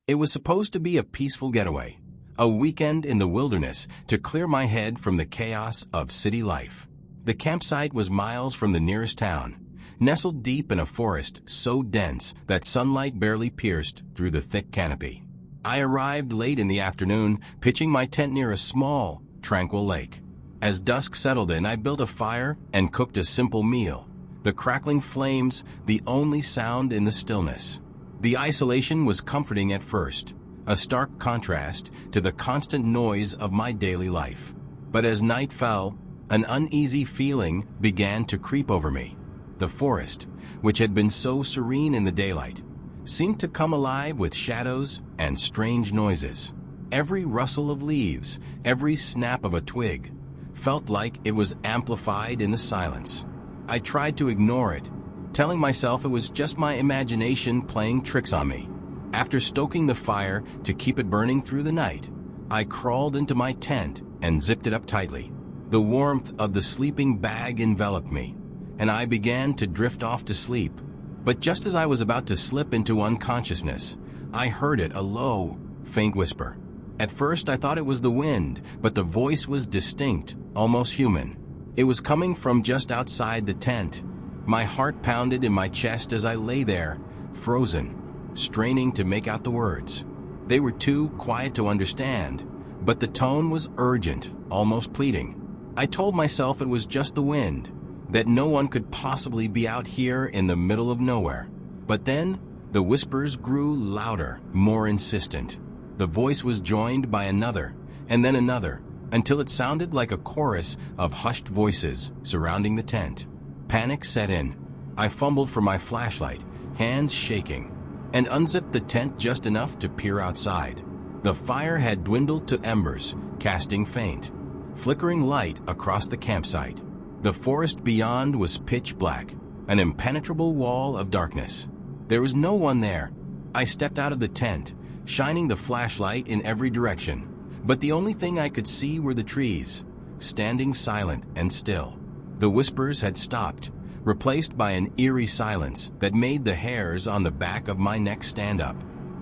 It was supposed to be a peaceful getaway, a weekend in the wilderness to clear my head from the chaos of city life. The campsite was miles from the nearest town, nestled deep in a forest so dense that sunlight barely pierced through the thick canopy. I arrived late in the afternoon, pitching my tent near a small, tranquil lake. As dusk settled in, I built a fire and cooked a simple meal, the crackling flames the only sound in the stillness. The isolation was comforting at first, a stark contrast to the constant noise of my daily life. But as night fell, an uneasy feeling began to creep over me. The forest, which had been so serene in the daylight, seemed to come alive with shadows and strange noises. Every rustle of leaves, every snap of a twig, felt like it was amplified in the silence. I tried to ignore it, telling myself it was just my imagination playing tricks on me. After stoking the fire to keep it burning through the night, I crawled into my tent and zipped it up tightly. The warmth of the sleeping bag enveloped me, and I began to drift off to sleep. But just as I was about to slip into unconsciousness, I heard it, a low, faint whisper. At first I thought it was the wind, but the voice was distinct, almost human. It was coming from just outside the tent. My heart pounded in my chest as I lay there, frozen, straining to make out the words. They were too quiet to understand, but the tone was urgent, almost pleading. I told myself it was just the wind, that no one could possibly be out here in the middle of nowhere. But then, the whispers grew louder, more insistent. The voice was joined by another, and then another, until it sounded like a chorus of hushed voices surrounding the tent. Panic set in. I fumbled for my flashlight, hands shaking, and unzipped the tent just enough to peer outside. The fire had dwindled to embers, casting faint, flickering light across the campsite. The forest beyond was pitch black, an impenetrable wall of darkness. There was no one there. I stepped out of the tent, shining the flashlight in every direction, but the only thing I could see were the trees, standing silent and still. The whispers had stopped, replaced by an eerie silence that made the hairs on the back of my neck stand up.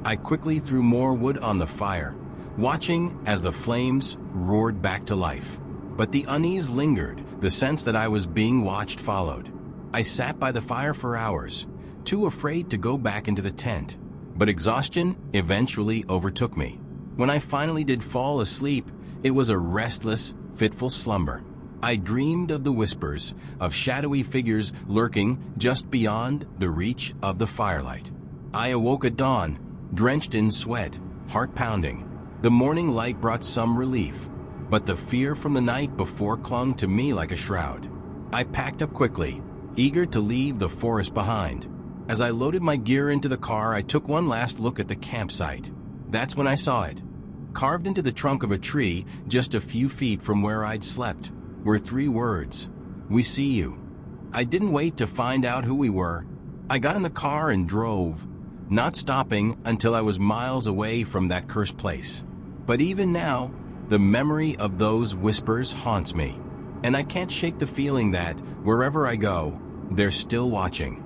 I quickly threw more wood on the fire, watching as the flames roared back to life. But the unease lingered, the sense that I was being watched followed. I sat by the fire for hours, too afraid to go back into the tent, but exhaustion eventually overtook me. When I finally did fall asleep, it was a restless, fitful slumber. I dreamed of the whispers, of shadowy figures lurking just beyond the reach of the firelight. I awoke at dawn, drenched in sweat, heart pounding. The morning light brought some relief, but the fear from the night before clung to me like a shroud. I packed up quickly, eager to leave the forest behind. As I loaded my gear into the car, I took one last look at the campsite. That's when I saw it. Carved into the trunk of a tree, just a few feet from where I'd slept, were 3 words: "We see you." I didn't wait to find out who we were. I got in the car and drove, not stopping until I was miles away from that cursed place. But even now, the memory of those whispers haunts me, and I can't shake the feeling that, wherever I go, they're still watching.